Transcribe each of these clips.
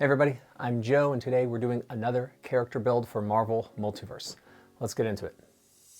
Hey everybody, I'm Joe, and today we're doing another character build for Marvel Multiverse. Let's get into it.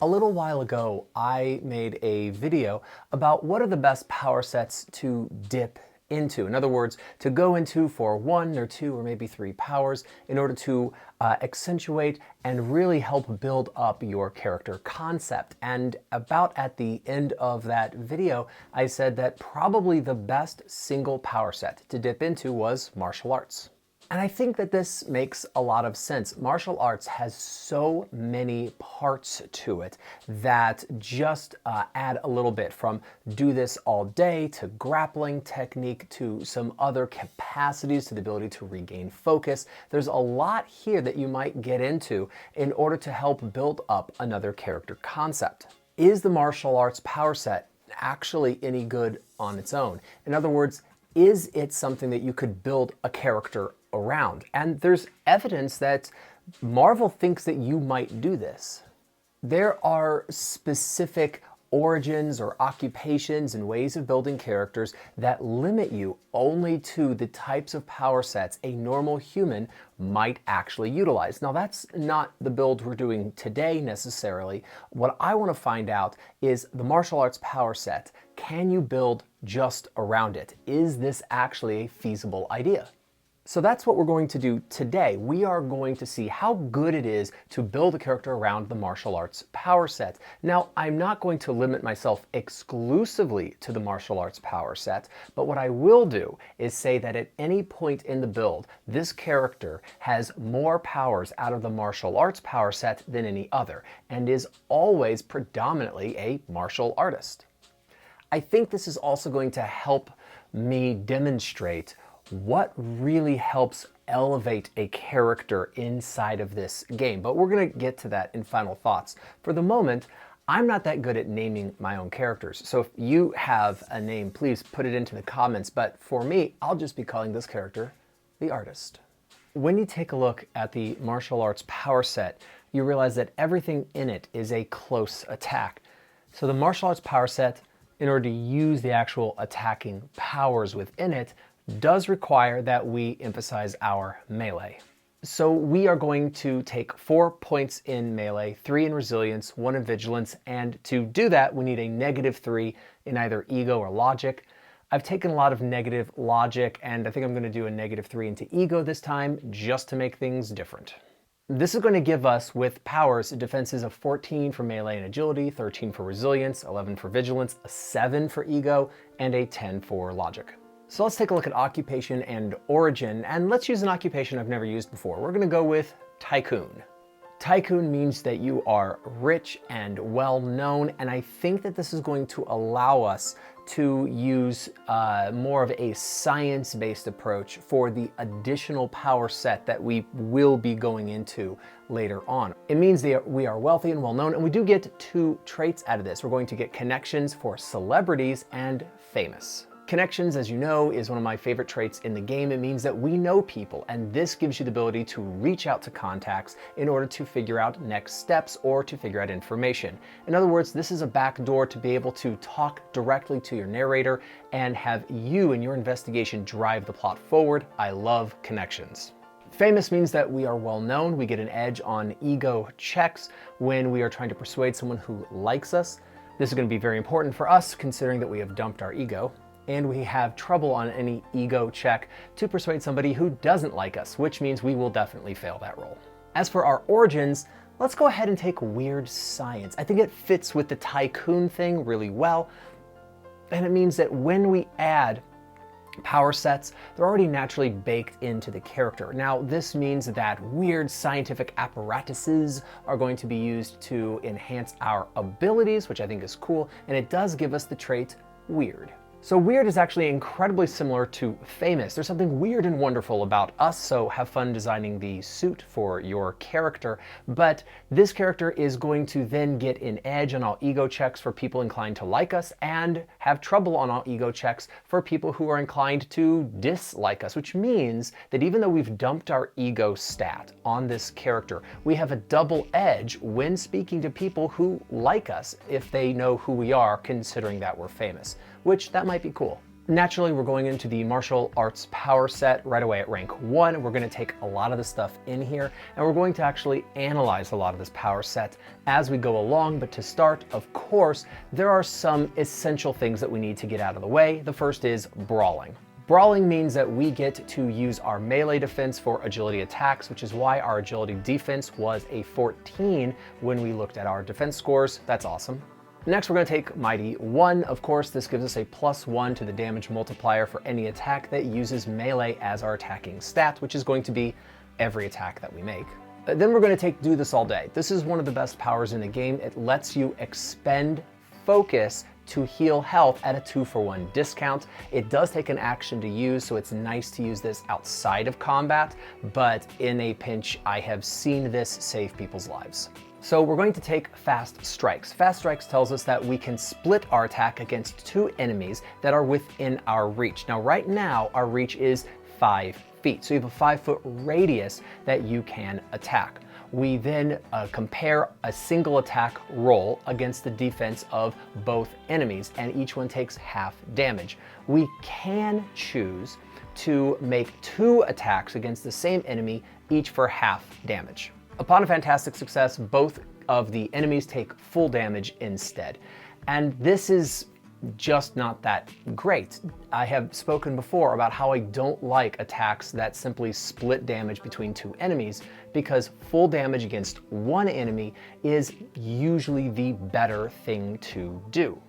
A little while ago, I made a video about what are the best power sets to dip into. In other words, to go into for 1 or 2 or maybe 3 powers in order to accentuate and really help build up your character concept. And about at the end of that video, I said that probably the best single power set to dip into was martial arts. And I think that this makes a lot of sense. Martial arts has so many parts to it that just add a little bit, from do this all day to grappling technique to some other capacities to the ability to regain focus. There's a lot here that you might get into in order to help build up another character concept. Is the martial arts power set actually any good on its own? In other words, is it something that you could build a character around? And there's evidence that Marvel thinks that you might do this. There are specific origins or occupations and ways of building characters that limit you only to the types of power sets a normal human might actually utilize. Now, that's not the build we're doing today necessarily. What I want to find out is the martial arts power set. Can you build just around it? Is this actually a feasible idea? So that's what we're going to do today. We are going to see how good it is to build a character around the martial arts power set. Now, I'm not going to limit myself exclusively to the martial arts power set, but what I will do is say that at any point in the build, this character has more powers out of the martial arts power set than any other, and is always predominantly a martial artist. I think this is also going to help me demonstrate what really helps elevate a character inside of this game. But we're going to get to that in final thoughts. For the moment, I'm not that good at naming my own characters. So if you have a name, please put it into the comments. But for me, I'll just be calling this character the artist. When you take a look at the martial arts power set, you realize that everything in it is a close attack. So the martial arts power set, in order to use the actual attacking powers within it, does require that we emphasize our melee. So we are going to take 4 points in melee, 3 in resilience, 1 in vigilance, and to do that we need a -3 in either ego or logic. I've taken a lot of negative logic, and I think I'm going to do a -3 into ego this time just to make things different. This is going to give us, with powers, defenses of 14 for melee and agility, 13 for resilience, 11 for vigilance, a 7 for ego, and a 10 for logic. So let's take a look at occupation and origin, and let's use an occupation I've never used before. We're going to go with tycoon. Tycoon means that you are rich and well known, and I think that this is going to allow us to use more of a science-based approach for the additional power set that we will be going into later on. It means that we are wealthy and well known, and we do get 2 traits out of this. We're going to get connections for celebrities and famous. Connections, as you know, is one of my favorite traits in the game. It means that we know people, and this gives you the ability to reach out to contacts in order to figure out next steps or to figure out information. In other words, this is a backdoor to be able to talk directly to your narrator and have you and your investigation drive the plot forward. I love connections. Famous means that we are well known. We get an edge on ego checks when we are trying to persuade someone who likes us. This is going to be very important for us, considering that we have dumped our ego, and we have trouble on any ego check to persuade somebody who doesn't like us, which means we will definitely fail that roll. As for our origins, let's go ahead and take weird science. I think it fits with the tycoon thing really well, and it means that when we add power sets, they're already naturally baked into the character. Now, this means that weird scientific apparatuses are going to be used to enhance our abilities, which I think is cool, and it does give us the trait weird. So weird is actually incredibly similar to famous. There's something weird and wonderful about us, so have fun designing the suit for your character. But this character is going to then get an edge on all ego checks for people inclined to like us, and have trouble on all ego checks for people who are inclined to dislike us, which means that even though we've dumped our ego stat on this character, we have a double edge when speaking to people who like us if they know who we are, considering that we're famous, which that might be cool. Naturally, we're going into the martial arts power set right away at rank 1. We're going to take a lot of the stuff in here, and we're going to actually analyze a lot of this power set as we go along. But to start, of course, there are some essential things that we need to get out of the way. The first is brawling. Brawling means that we get to use our melee defense for agility attacks, which is why our agility defense was a 14 when we looked at our defense scores. That's awesome. Next, we're going to take Mighty 1. Of course, this gives us a +1 to the damage multiplier for any attack that uses melee as our attacking stat, which is going to be every attack that we make. Then we're going to take Do This All Day. This is one of the best powers in the game. It lets you expend focus to heal health at a 2-for-1 discount. It does take an action to use, so it's nice to use this outside of combat, but in a pinch, I have seen this save people's lives. So we're going to take Fast Strikes. Fast Strikes tells us that we can split our attack against 2 enemies that are within our reach. Now, right now, our reach is 5 feet, so you have a 5-foot radius that you can attack. We then compare a single attack roll against the defense of both enemies, and each one takes half damage. We can choose to make 2 attacks against the same enemy, each for half damage. Upon a fantastic success, both of the enemies take full damage instead. And this is just not that great. I have spoken before about how I don't like attacks that simply split damage between 2 enemies, because full damage against 1 enemy is usually the better thing to do.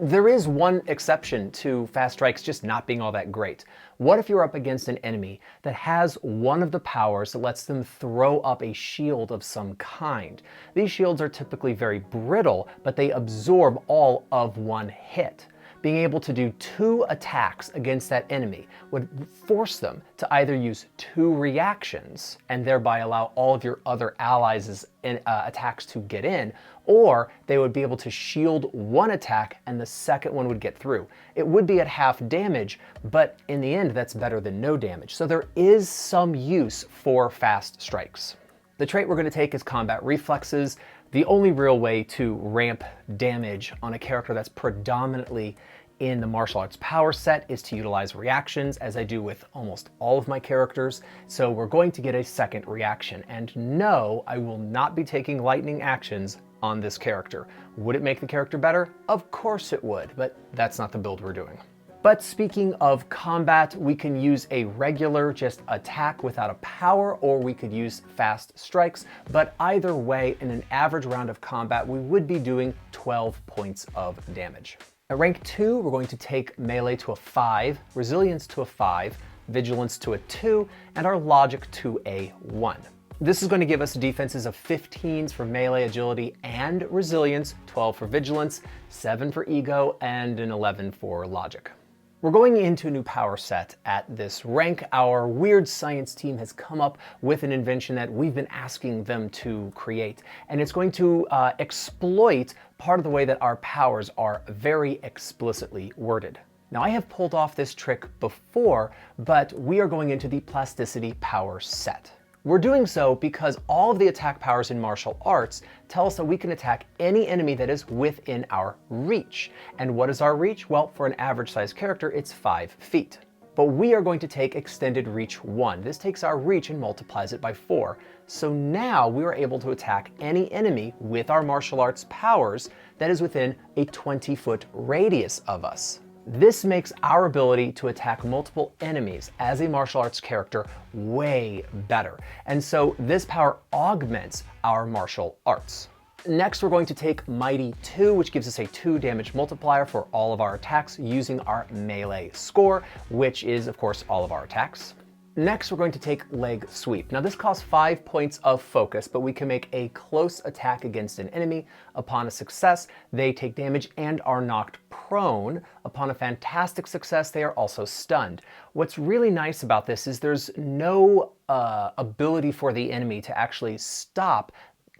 There is one exception to Fast Strikes just not being all that great. What if you're up against an enemy that has one of the powers that lets them throw up a shield of some kind? These shields are typically very brittle, but they absorb all of one hit. Being able to do 2 attacks against that enemy would force them to either use 2 reactions and thereby allow all of your other allies' attacks to get in, or they would be able to shield 1 attack and the second one would get through. It would be at half damage, but in the end, that's better than no damage. So there is some use for Fast Strikes. The trait we're going to take is Combat Reflexes. The only real way to ramp damage on a character that's predominantly in the martial arts power set is to utilize reactions, as I do with almost all of my characters. So we're going to get a second reaction. And no, I will not be taking lightning actions on this character. Would it make the character better? Of course it would, but that's not the build we're doing. But speaking of combat, we can use a regular just attack without a power, or we could use Fast Strikes. But either way, in an average round of combat, we would be doing 12 points of damage. At rank 2, we're going to take melee to a 5, resilience to a 5, vigilance to a 2, and our logic to a 1. This is going to give us defenses of 15s for melee, agility, and resilience, 12 for vigilance, 7 for ego, and an 11 for logic. We're going into a new power set at this rank. Our weird science team has come up with an invention that we've been asking them to create, and it's going to exploit part of the way that our powers are very explicitly worded. Now, I have pulled off this trick before, but we are going into the plasticity power set. We're doing so because all of the attack powers in martial arts tell us that we can attack any enemy that is within our reach. And what is our reach? Well, for an average sized character, it's 5 feet. But we are going to take extended reach 1. This takes our reach and multiplies it by 4. So now we are able to attack any enemy with our martial arts powers that is within a 20-foot radius of us. This makes our ability to attack multiple enemies as a martial arts character way better. And so this power augments our martial arts. Next, we're going to take Mighty 2, which gives us a 2 damage multiplier for all of our attacks using our melee score, which is, of course, all of our attacks. Next, we're going to take Leg Sweep. Now, this costs 5 points of focus, but we can make a close attack against an enemy. Upon a success, they take damage and are knocked prone. Upon a fantastic success, they are also stunned. What's really nice about this is there's no ability for the enemy to actually stop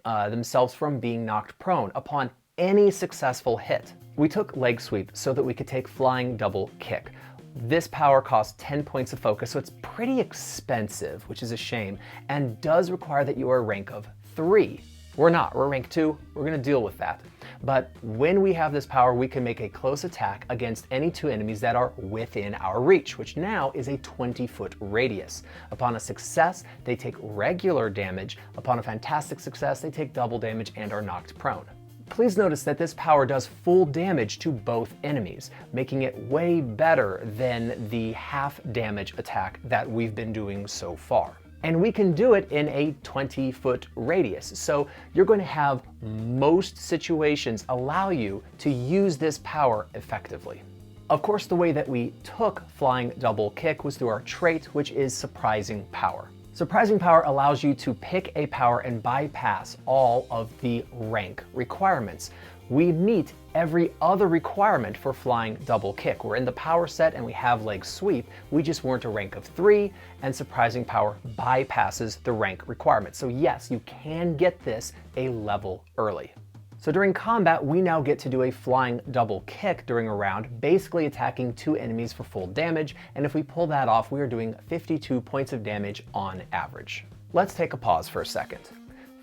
themselves from being knocked prone upon any successful hit. We took Leg Sweep so that we could take Flying Double Kick. This power costs 10 points of focus, so it's pretty expensive, which is a shame, and does require that you are a rank of 3. We're not, we're rank 2, we're gonna deal with that. But when we have this power, we can make a close attack against any two enemies that are within our reach, which now is a 20-foot radius. Upon a success, they take regular damage. Upon a fantastic success, they take double damage and are knocked prone. Please notice that this power does full damage to both enemies, making it way better than the half damage attack that we've been doing so far. And we can do it in a 20-foot radius. So you're going to have most situations allow you to use this power effectively. Of course, the way that we took flying double kick was through our trait, which is surprising power. Surprising power allows you to pick a power and bypass all of the rank requirements. We meet every other requirement for flying double kick. We're in the power set and we have leg sweep. We just weren't a rank of 3, and surprising power bypasses the rank requirement. So yes, you can get this a level early. So during combat, we now get to do a flying double kick during a round, basically attacking two enemies for full damage, and if we pull that off, we are doing 52 points of damage on average. Let's take a pause for a second.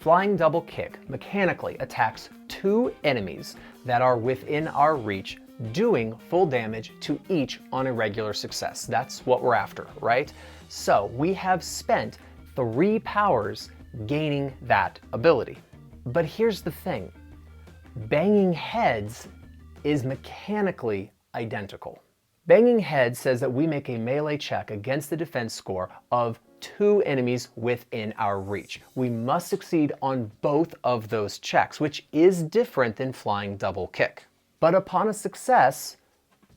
Flying double kick mechanically attacks two enemies that are within our reach, doing full damage to each on a regular success. That's what we're after, right? So we have spent 3 powers gaining that ability. But here's the thing. Banging heads is mechanically identical. Banging heads says that we make a melee check against the defense score of 2 enemies within our reach. We must succeed on both of those checks, which is different than flying double kick. But upon a success,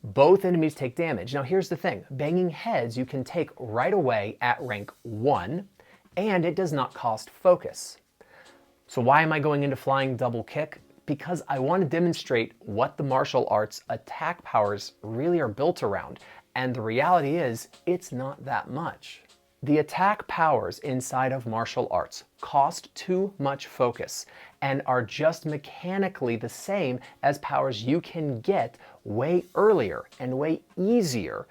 both enemies take damage. Now here's the thing, banging heads you can take right away at rank 1, and it does not cost focus. So why am I going into flying double kick? Because I want to demonstrate what the martial arts attack powers really are built around. And the reality is, it's not that much. The attack powers inside of martial arts cost too much focus and are just mechanically the same as powers you can get way earlier and way easier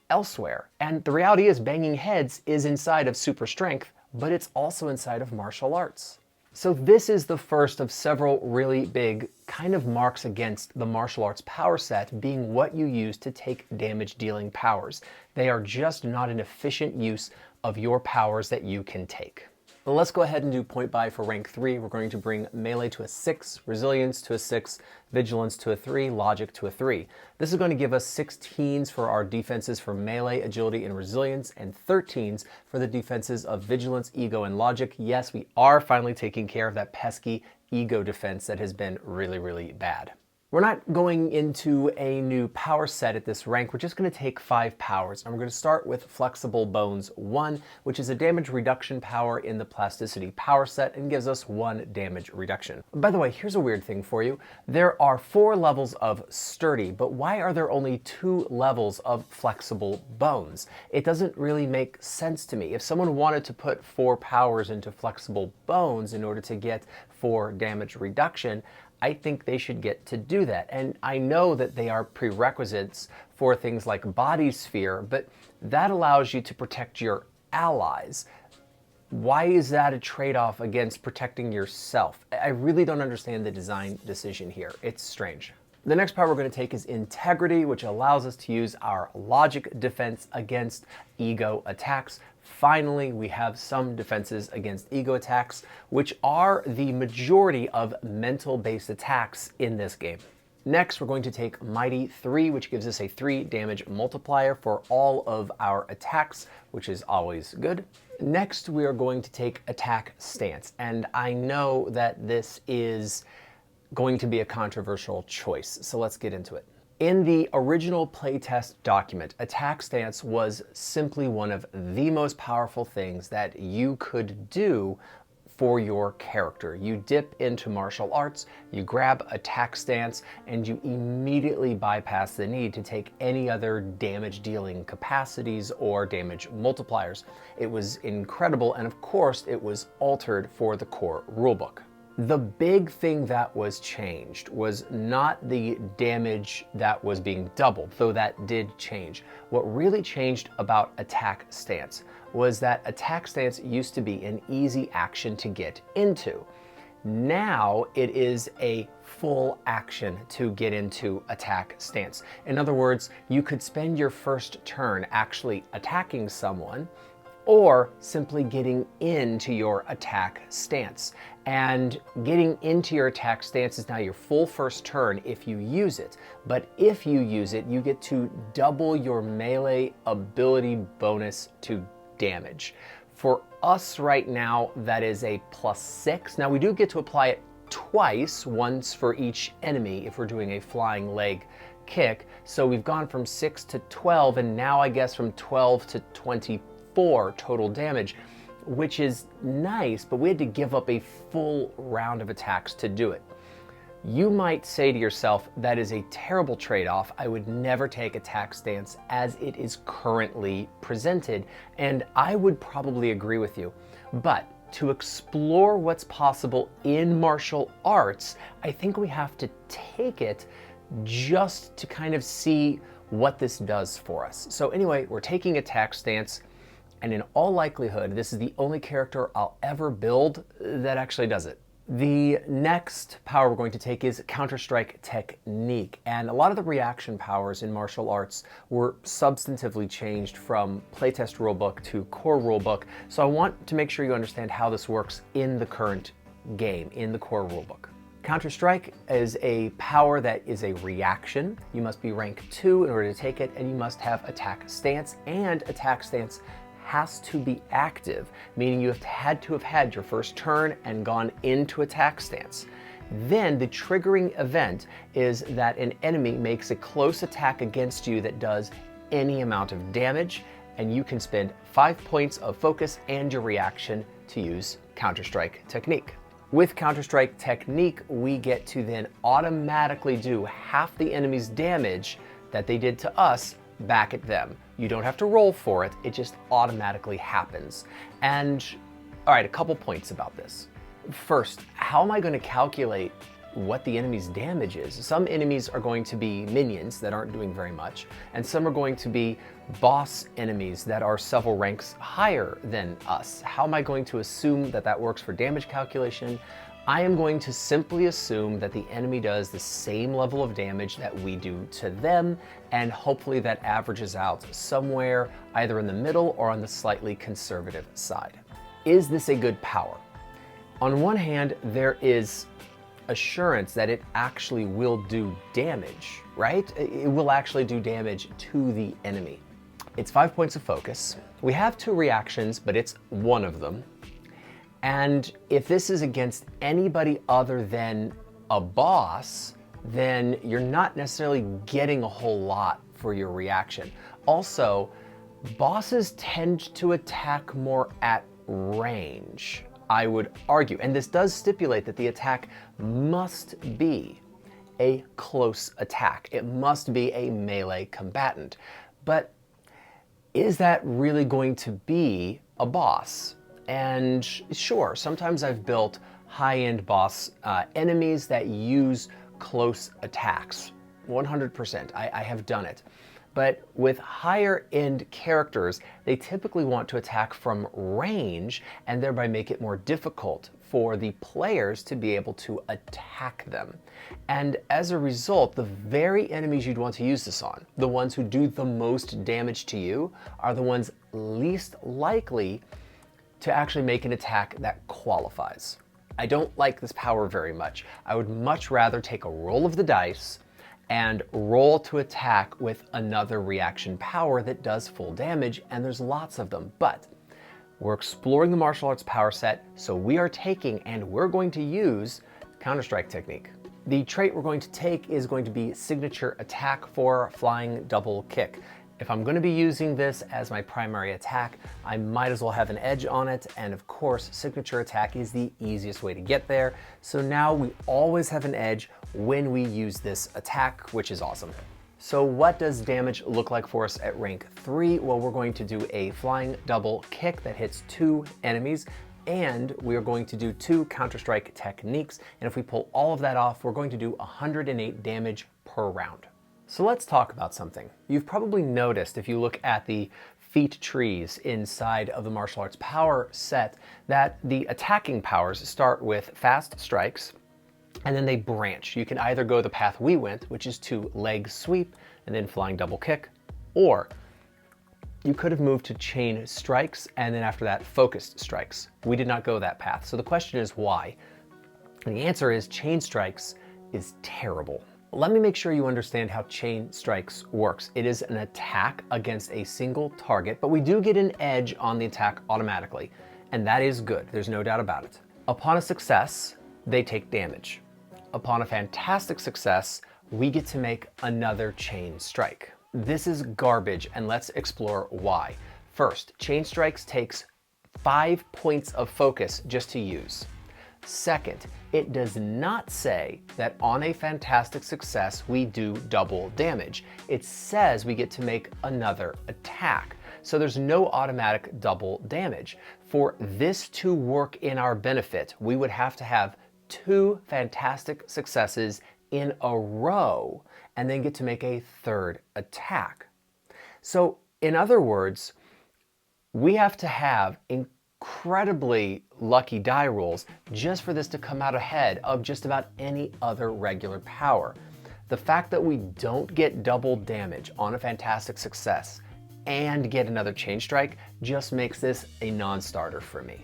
elsewhere. And the reality is, banging heads is inside of super strength, but it's also inside of martial arts. So this is the first of several really big kind of marks against the martial arts power set being what you use to take damage dealing powers. They are just not an efficient use of your powers that you can take. Well, let's go ahead and do point buy for rank 3. We're going to bring melee to a 6, resilience to a 6, vigilance to a 3, logic to a 3. This is going to give us 16s for our defenses for melee, agility, and resilience, and 13s for the defenses of vigilance, ego, and logic. Yes, we are finally taking care of that pesky ego defense that has been really, really bad. We're not going into a new power set at this rank. We're just going to take 5 powers, and we're going to start with Flexible Bones 1, which is a damage reduction power in the Plasticity power set and gives us 1 damage reduction. By the way, here's a weird thing for you. There are 4 levels of Sturdy, but why are there only 2 levels of Flexible Bones? It doesn't really make sense to me. If someone wanted to put 4 powers into Flexible Bones in order to get 4 damage reduction, I think they should get to do that. And I know that they are prerequisites for things like Body Sphere, but that allows you to protect your allies. Why is that a trade-off against protecting yourself? I really don't understand the design decision here. It's strange. The next power we're going to take is Integrity, which allows us to use our logic defense against ego attacks. Finally, we have some defenses against ego attacks, which are the majority of mental-based attacks in this game. Next, we're going to take Mighty 3, which gives us a 3 damage multiplier for all of our attacks, which is always good. Next, we are going to take Attack Stance, and I know that this is going to be a controversial choice, so let's get into it. In the original playtest document, Attack Stance was simply one of the most powerful things that you could do for your character. You dip into martial arts, you grab Attack Stance, and you immediately bypass the need to take any other damage dealing capacities or damage multipliers. It was incredible, and of course it was altered for the core rulebook. The big thing that was changed was not the damage that was being doubled, though that did change. What really changed about Attack Stance was that Attack Stance used to be an easy action to get into. Now it is a full action to get into attack stance. In other words, you could spend your first turn actually attacking someone, or simply getting into your attack stance. And getting into your attack stance is now your full first turn if you use it. But if you use it, you get to double your melee ability bonus to damage. For us right now, that is a +6. Now we do get to apply it twice, once for each enemy if we're doing a flying leg kick. So we've gone from 6 to 12, and now I guess from 12 to 24 total damage, which is nice, but we had to give up a full round of attacks to do it. You might say to yourself, that is a terrible trade-off. I would never take attack stance as it is currently presented, and I would probably agree with you. But to explore what's possible in martial arts, I think we have to take it just to kind of see what this does for us. So anyway, we're taking attack stance, and in all likelihood, this is the only character I'll ever build that actually does it. The next power we're going to take is Counter-Strike Technique, and a lot of the reaction powers in martial arts were substantively changed from playtest rulebook to core rulebook, so I want to make sure you understand how this works in the current game, in the core rulebook. Counter-Strike is a power that is a reaction. You must be rank 2 in order to take it, and you must have attack stance, and attack stance has to be active, meaning you have had to have had your first turn and gone into attack stance. Then the triggering event is that an enemy makes a close attack against you that does any amount of damage, and you can spend 5 points of focus and your reaction to use Counter-Strike Technique. With Counter-Strike Technique, we get to then automatically do half the enemy's damage that they did to us back at them. You don't have to roll for it, it just automatically happens. And all right, a couple points about this. First, how am I going to calculate what the enemy's damage is? Some enemies are going to be minions that aren't doing very much, and some are going to be boss enemies that are several ranks higher than us. How am I going to assume that that works for damage calculation? I am going to simply assume that the enemy does the same level of damage that we do to them, and hopefully that averages out somewhere either in the middle or on the slightly conservative side. Is this a good power? On one hand, there is assurance that it actually will do damage, right? It will actually do damage to the enemy. It's 5 points of focus. We have 2 reactions, but it's one of them. And if this is against anybody other than a boss, then you're not necessarily getting a whole lot for your reaction. Also, bosses tend to attack more at range, I would argue. And this does stipulate that the attack must be a close attack. It must be a melee combatant. But is that really going to be a boss? And sure, sometimes I've built high-end boss enemies that use close attacks. 100%, I have done it. But with higher-end characters, they typically want to attack from range and thereby make it more difficult for the players to be able to attack them. And as a result, the very enemies you'd want to use this on, the ones who do the most damage to you, are the ones least likely to actually make an attack that qualifies. I don't like this power very much. I would much rather take a roll of the dice and roll to attack with another reaction power that does full damage, and there's lots of them. But we're exploring the martial arts power set, so we are taking and we're going to use Counter-Strike Technique. The trait we're going to take is going to be Signature Attack for Flying Double Kick. If I'm going to be using this as my primary attack, I might as well have an edge on it, and of course, Signature Attack is the easiest way to get there. So now we always have an edge when we use this attack, which is awesome. So what does damage look like for us at rank 3? Well, we're going to do a Flying Double Kick that hits 2 enemies, and we are going to do 2 Counter-Strike techniques, and if we pull all of that off, we're going to do 108 damage per round. So let's talk about something. You've probably noticed if you look at the feat trees inside of the martial arts power set that the attacking powers start with fast strikes, and then they branch. You can either go the path we went, which is to leg sweep and then flying double kick, or you could have moved to chain strikes and then after that focused strikes. We did not go that path. So the question is why? And the answer is chain strikes is terrible. Let me make sure you understand how chain strikes works. It is an attack against a single target, but we do get an edge on the attack automatically, and that is good. There's no doubt about it. Upon a success, they take damage. Upon a fantastic success, we get to make another chain strike. This is garbage, and let's explore why. First, chain strikes takes 5 points of focus just to use. Second, it does not say that on a fantastic success, we do double damage. It says we get to make another attack. So there's no automatic double damage. For this to work in our benefit, we would have to have 2 fantastic successes in a row and then get to make a third attack. So in other words, we have to have incredibly lucky die rolls just for this to come out ahead of just about any other regular power. The fact that we don't get double damage on a fantastic success and get another chain strike just makes this a non-starter for me.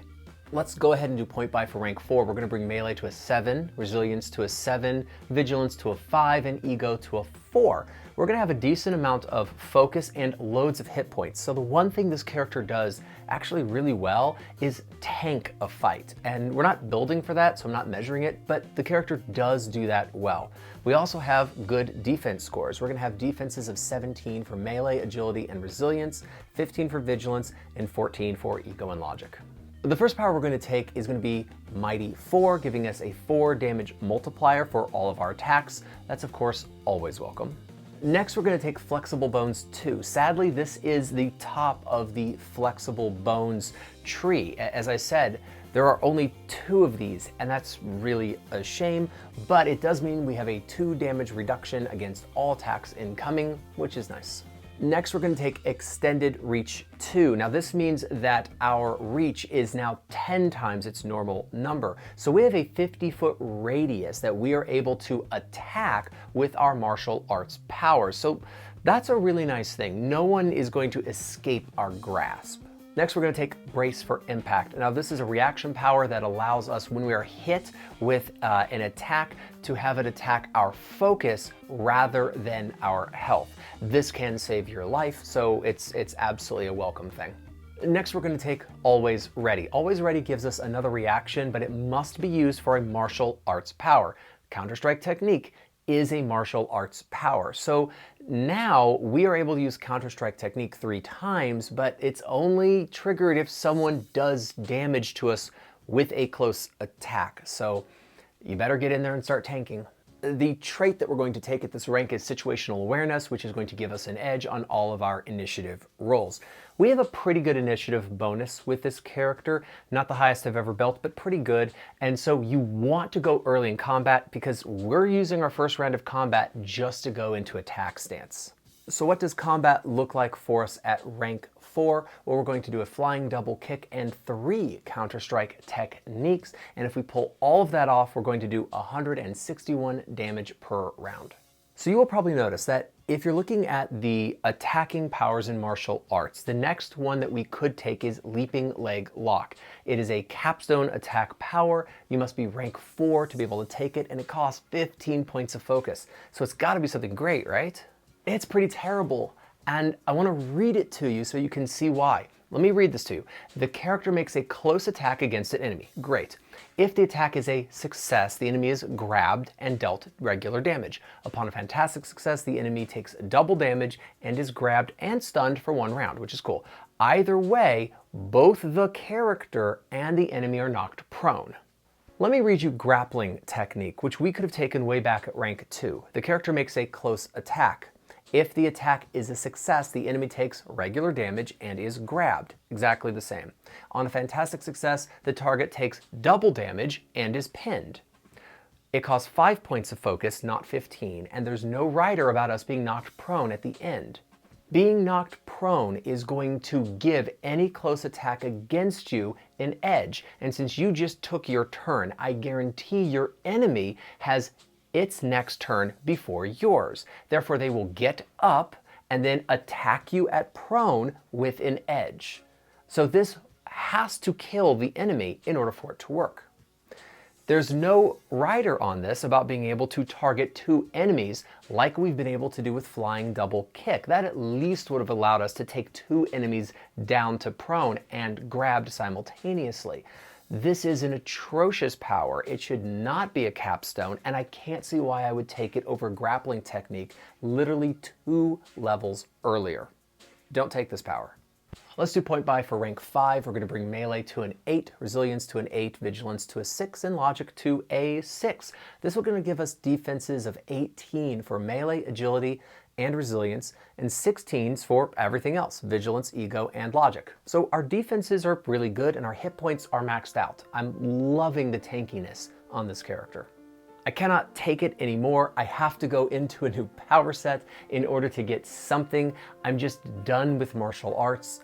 Let's go ahead and do point buy for rank 4. We're going to bring melee to a 7, resilience to a 7, vigilance to a 5, and ego to a 4. We're going to have a decent amount of focus and loads of hit points. So the one thing this character does actually really well is tank a fight. And we're not building for that, so I'm not measuring it, but the character does do that well. We also have good defense scores. We're going to have defenses of 17 for melee, agility, and resilience, 15 for vigilance, and 14 for ego and logic. The first power we're going to take is going to be Mighty 4, giving us a 4 damage multiplier for all of our attacks. That's of course always welcome. Next we're going to take Flexible Bones 2. Sadly, this is the top of the Flexible Bones tree. As I said, there are only 2 of these, and that's really a shame, but it does mean we have a 2 damage reduction against all attacks incoming, which is nice. Next, we're going to take Extended Reach 2. Now this means that our reach is now 10 times its normal number. So we have a 50-foot radius that we are able to attack with our martial arts powers. So that's a really nice thing. No one is going to escape our grasp. Next, we're going to take Brace for Impact. Now this is a reaction power that allows us, when we are hit with an attack, to have it attack our focus rather than our health. This can save your life, so it's absolutely a welcome thing. Next, we're going to take Always Ready. Always Ready gives us another reaction, but it must be used for a martial arts power. Counter-Strike Technique is a martial arts power. So now we are able to use Counter-Strike Technique 3 times, but it's only triggered if someone does damage to us with a close attack. So you better get in there and start tanking. The trait that we're going to take at this rank is Situational Awareness, which is going to give us an edge on all of our initiative rolls. We have a pretty good initiative bonus with this character, not the highest I've ever built, but pretty good. And so you want to go early in combat because we're using our first round of combat just to go into attack stance. So what does combat look like for us at rank 4? Well, we're going to do a flying double kick and 3 Counter-Strike techniques. And if we pull all of that off, we're going to do 161 damage per round. So you will probably notice that if you're looking at the attacking powers in martial arts, the next one that we could take is Leaping Leg Lock. It is a capstone attack power. You must be rank 4 to be able to take it, and it costs 15 points of focus. So it's got to be something great, right? It's pretty terrible, and I want to read it to you so you can see why. Let me read this to you. The character makes a close attack against an enemy. Great. If the attack is a success, the enemy is grabbed and dealt regular damage. Upon a fantastic success, the enemy takes double damage and is grabbed and stunned for 1 round, which is cool. Either way, both the character and the enemy are knocked prone. Let me read you Grappling Technique, which we could have taken way back at rank 2. The character makes a close attack. If the attack is a success, the enemy takes regular damage and is grabbed. Exactly the same. On a fantastic success, the target takes double damage and is pinned. It costs 5 points of focus, not 15, and there's no rider about us being knocked prone at the end. Being knocked prone is going to give any close attack against you an edge. And since you just took your turn, I guarantee your enemy has its next turn before yours. Therefore, they will get up and then attack you at prone with an edge. So this has to kill the enemy in order for it to work. There's no rider on this about being able to target two enemies like we've been able to do with flying double kick. That at least would have allowed us to take two enemies down to prone and grabbed simultaneously. This is an atrocious power. It should not be a capstone, and I can't see why I would take it over grappling technique literally 2 levels earlier. Don't take this power. Let's do point buy for rank 5. We're going to bring melee to an 8, resilience to an 8, vigilance to a 6, and logic to a 6. This is going to give us defenses of 18 for melee, agility, and resilience, and 16s for everything else, vigilance, ego, and logic. So our defenses are really good, and our hit points are maxed out. I'm loving the tankiness on this character. I cannot take it anymore. I have to go into a new power set in order to get something. I'm just done with martial arts.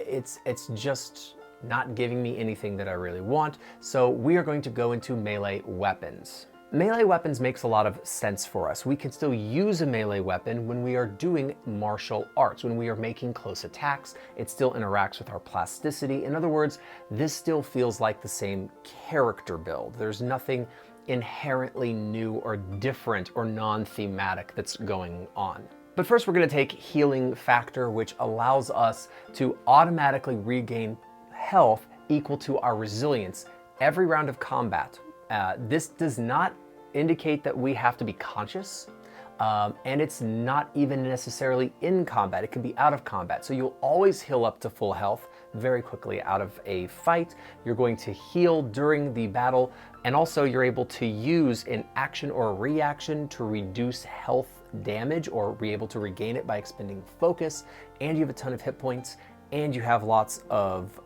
It's just not giving me anything that I really want. So we are going to go into melee weapons. Melee weapons makes a lot of sense for us. We can still use a melee weapon when we are doing martial arts. When we are making close attacks, it still interacts with our plasticity. In other words, this still feels like the same character build. There's nothing inherently new or different or non-thematic that's going on. But first we're going to take healing factor, which allows us to automatically regain health equal to our resilience every round of combat. This does not indicate that we have to be conscious, and it's not even necessarily in combat. It can be out of combat. So you'll always heal up to full health very quickly out of a fight. You're going to heal during the battle, and also you're able to use an action or a reaction to reduce health damage or be able to regain it by expending focus, and you have a ton of hit points, and you have lots of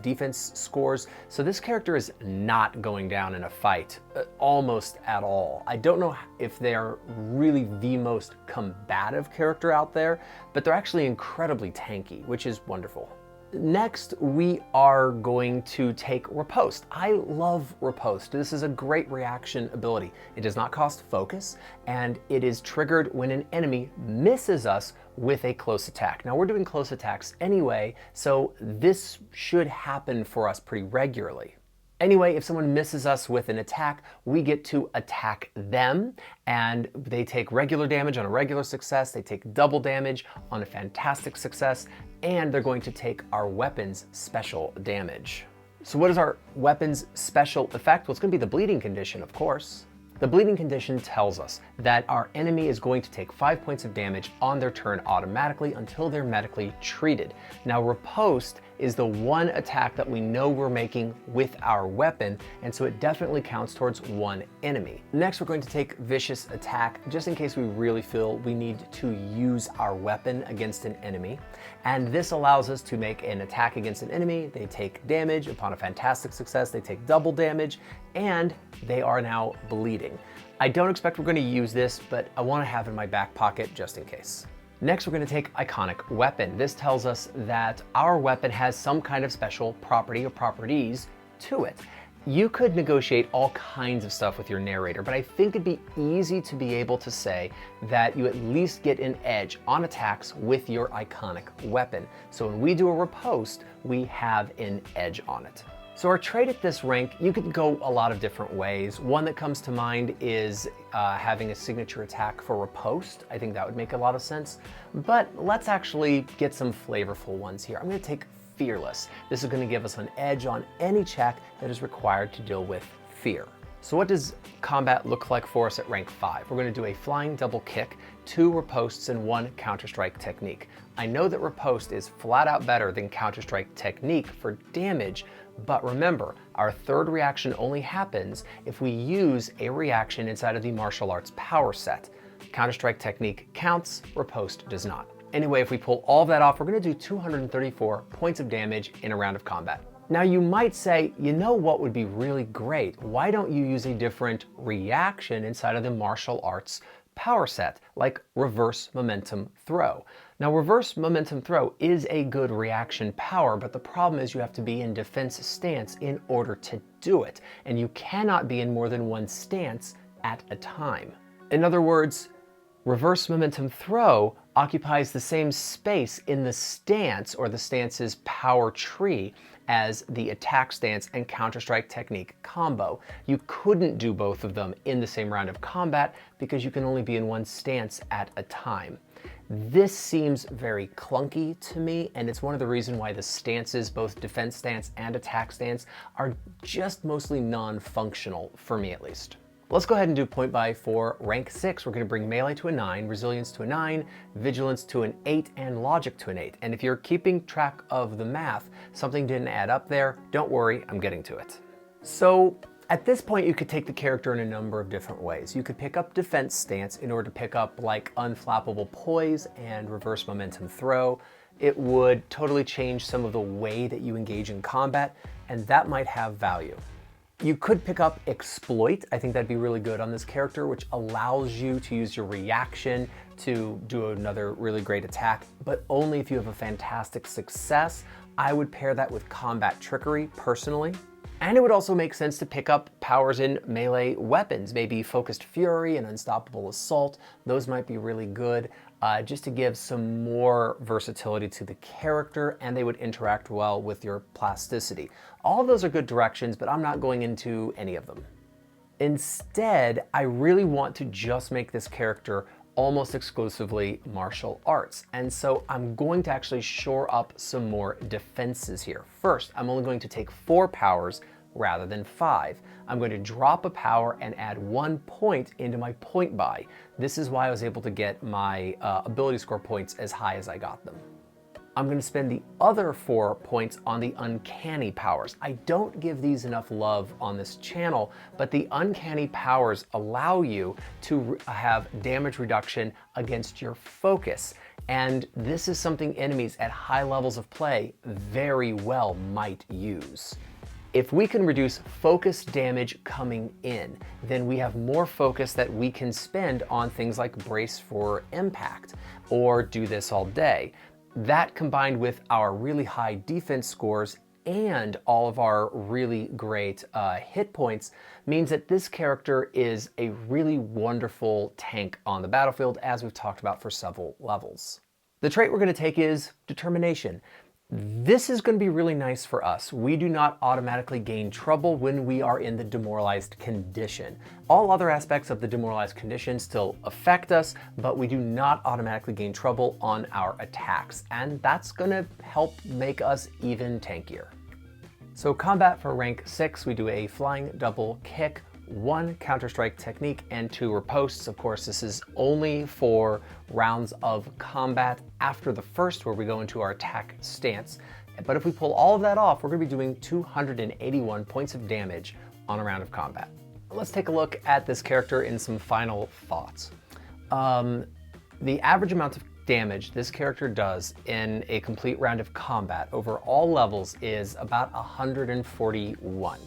defense scores. So this character is not going down in a fight almost at all. I don't know if they're really the most combative character out there, but they're actually incredibly tanky, which is wonderful. Next, we are going to take Riposte. I love Riposte. This is a great reaction ability. It does not cost focus, and it is triggered when an enemy misses us with a close attack. Now, we're doing close attacks anyway, so this should happen for us pretty regularly. Anyway, if someone misses us with an attack, we get to attack them, and they take regular damage on a regular success, they take double damage on a fantastic success, and they're going to take our weapon's special damage. So what is our weapon's special effect? Well, it's going to be the bleeding condition, of course. The bleeding condition tells us that our enemy is going to take 5 points of damage on their turn automatically until they're medically treated. Now, Riposte is the one attack that we know we're making with our weapon, and so it definitely counts towards one enemy. Next, we're going to take Vicious Attack, just in case we really feel we need to use our weapon against an enemy. And this allows us to make an attack against an enemy. They take damage. Upon a fantastic success, they take double damage, and they are now bleeding. I don't expect we're going to use this, but I want to have it in my back pocket just in case. Next, we're going to take Iconic Weapon. This tells us that our weapon has some kind of special property or properties to it. You could negotiate all kinds of stuff with your narrator, but I think it'd be easy to be able to say that you at least get an edge on attacks with your iconic weapon. So when we do a riposte, we have an edge on it. So our trait at this rank, you could go a lot of different ways. One that comes to mind is having a signature attack for riposte. I think that would make a lot of sense. But let's actually get some flavorful ones here. I'm going to take Fearless. This is going to give us an edge on any check that is required to deal with fear. So what does combat look like for us at rank 5? We're going to do a flying double kick, 2 ripostes, and 1 counter-strike technique. I know that riposte is flat out better than counter-strike technique for damage, but remember, our third reaction only happens if we use a reaction inside of the martial arts power set. Counter-strike technique counts, riposte does not. Anyway, if we pull all of that off, we're going to do 234 points of damage in a round of combat. Now you might say, you know what would be really great? Why don't you use a different reaction inside of the martial arts power set, like reverse momentum throw. Now, reverse momentum throw is a good reaction power, but the problem is you have to be in defense stance in order to do it, and you cannot be in more than one stance at a time. In other words, reverse momentum throw occupies the same space in the stance, or the stance's power tree, as the attack stance and counter-strike technique combo. You couldn't do both of them in the same round of combat because you can only be in one stance at a time. This seems very clunky to me, and it's one of the reasons why the stances, both defense stance and attack stance, are just mostly non-functional, for me at least. Let's go ahead and do point buy for rank 6. We're going to bring melee to a 9, resilience to a 9, vigilance to an 8, and logic to an 8. And if you're keeping track of the math, something didn't add up there. Don't worry, I'm getting to it. So at this point, you could take the character in a number of different ways. You could pick up defense stance in order to pick up like unflappable poise and reverse momentum throw. It would totally change some of the way that you engage in combat, and that might have value. You could pick up exploit. I think that'd be really good on this character, which allows you to use your reaction to do another really great attack, but only if you have a fantastic success. I would pair that with combat trickery personally. And it would also make sense to pick up powers in melee weapons, maybe focused fury and unstoppable assault. Those might be really good, just to give some more versatility to the character, and they would interact well with your plasticity. All of those are good directions, but I'm not going into any of them. Instead, I really want to just make this character almost exclusively martial arts. And so I'm going to actually shore up some more defenses here. First, I'm only going to take 4 powers rather than 5. I'm going to drop a power and add 1 point into my point buy. This is why I was able to get my ability score points as high as I got them. I'm going to spend the other 4 points on the uncanny powers. I don't give these enough love on this channel, but the uncanny powers allow you to have damage reduction against your focus. And this is something enemies at high levels of play very well might use. If we can reduce focus damage coming in, then we have more focus that we can spend on things like brace for impact or do this all day. That combined with our really high defense scores and all of our really great hit points means that this character is a really wonderful tank on the battlefield, as we've talked about for several levels. The trait we're going to take is determination. This is going to be really nice for us. We do not automatically gain trouble when we are in the demoralized condition. All other aspects of the demoralized condition still affect us, but we do not automatically gain trouble on our attacks, and that's going to help make us even tankier. So combat for rank 6, we do a flying double kick, 1 counter-strike technique, and 2 ripostes. Of course, this is only for rounds of combat after the first, where we go into our attack stance. But if we pull all of that off, we're going to be doing 281 points of damage on a round of combat. Let's take a look at this character in some final thoughts. The average amount of damage this character does in a complete round of combat over all levels is about 141.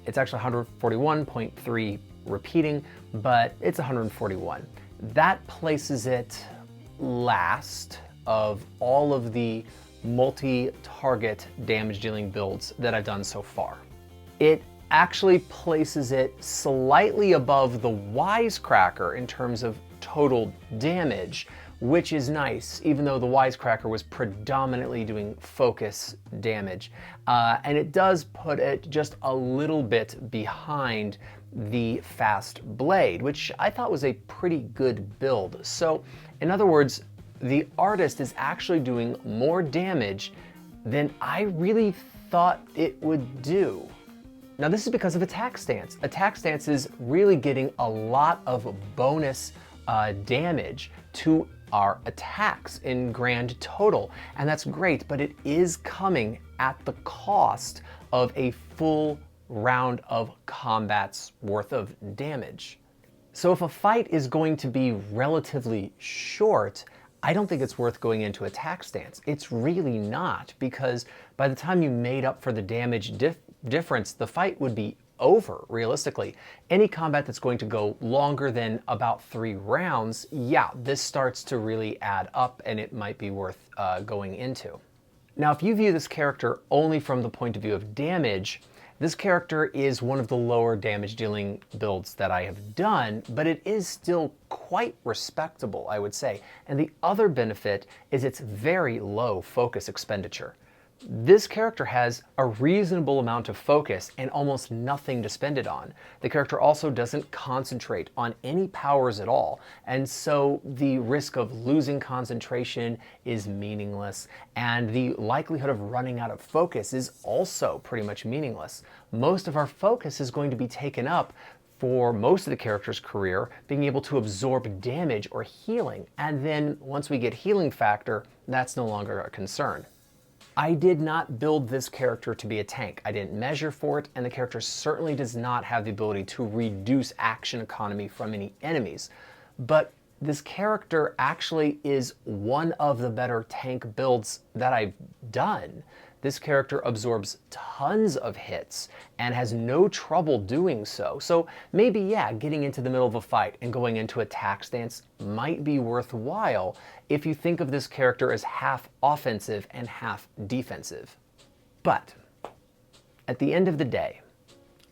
It's actually 141.3 repeating, but it's 141. That places it last of all of the multi-target damage dealing builds that I've done so far. It actually places it slightly above the Wisecracker in terms of total damage, which is nice, even though the Wisecracker was predominantly doing focus damage. And it does put it just a little bit behind the Fast Blade, which I thought was a pretty good build. So, in other words, the artist is actually doing more damage than I really thought it would do. Now, this is because of attack stance. Attack stance is really getting a lot of bonus damage to our attacks in grand total, and that's great, but it is coming at the cost of a full round of combat's worth of damage. So if a fight is going to be relatively short, I don't think it's worth going into attack stance. It's really not, because by the time you made up for the damage difference, the fight would be over, realistically. Any combat that's going to go longer than about 3 rounds, yeah, this starts to really add up and it might be worth going into. Now, if you view this character only from the point of view of damage, this character is one of the lower damage dealing builds that I have done, but it is still quite respectable, I would say. And the other benefit is its very low focus expenditure. This character has a reasonable amount of focus and almost nothing to spend it on. The character also doesn't concentrate on any powers at all, and so the risk of losing concentration is meaningless, and the likelihood of running out of focus is also pretty much meaningless. Most of our focus is going to be taken up for most of the character's career being able to absorb damage or healing, and then once we get healing factor, that's no longer a concern. I did not build this character to be a tank. I didn't measure for it, and the character certainly does not have the ability to reduce action economy from any enemies. But this character actually is one of the better tank builds that I've done. This character absorbs tons of hits and has no trouble doing so. So maybe, yeah, getting into the middle of a fight and going into attack stance might be worthwhile if you think of this character as half offensive and half defensive. But at the end of the day,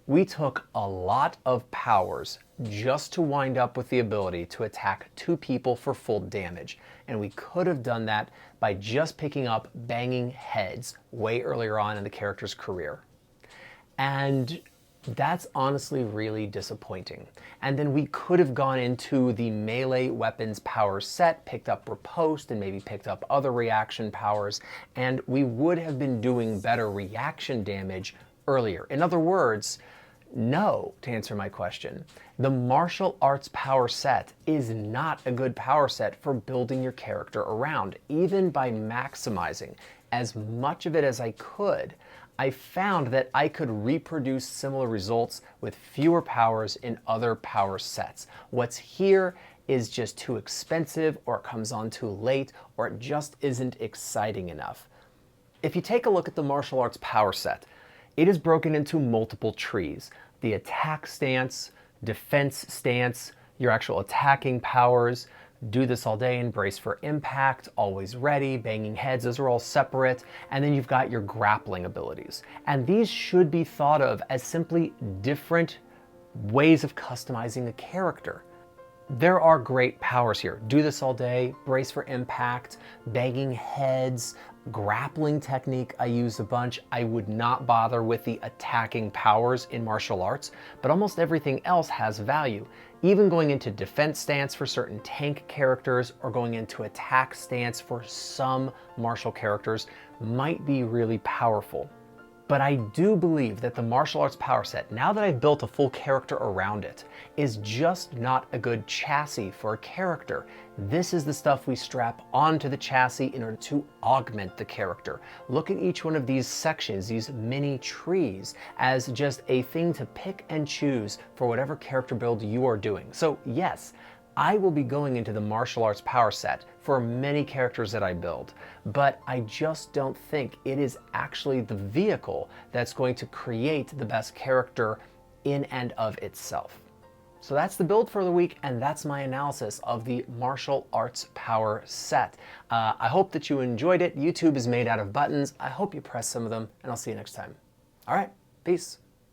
we took a lot of powers just to wind up with the ability to attack 2 people for full damage. And we could have done that by just picking up banging heads way earlier on in the character's career. And that's honestly really disappointing. And then we could have gone into the melee weapons power set, picked up riposte, and maybe picked up other reaction powers, and we would have been doing better reaction damage earlier. In other words, no, to answer my question. The martial arts power set is not a good power set for building your character around. Even by maximizing as much of it as I could, I found that I could reproduce similar results with fewer powers in other power sets. What's here is just too expensive, or it comes on too late, or it just isn't exciting enough. If you take a look at the martial arts power set, it is broken into multiple trees. The attack stance, defense stance, your actual attacking powers, do this all day and brace for impact, always ready, banging heads, those are all separate. And then you've got your grappling abilities. And these should be thought of as simply different ways of customizing a character. There are great powers here. Do this all day, brace for impact, banging heads, grappling technique I use a bunch. I would not bother with the attacking powers in martial arts, but almost everything else has value. Even going into defense stance for certain tank characters or going into attack stance for some martial characters might be really powerful. But I do believe that the martial arts power set, now that I've built a full character around it, is just not a good chassis for a character. This is the stuff we strap onto the chassis in order to augment the character. Look at each one of these sections, these mini trees, as just a thing to pick and choose for whatever character build you are doing. So yes, I will be going into the martial arts power set for many characters that I build, but I just don't think it is actually the vehicle that's going to create the best character in and of itself. So that's the build for the week, and that's my analysis of the martial arts power set. I hope that you enjoyed it. YouTube is made out of buttons. I hope you press some of them, and I'll see you next time. All right, peace.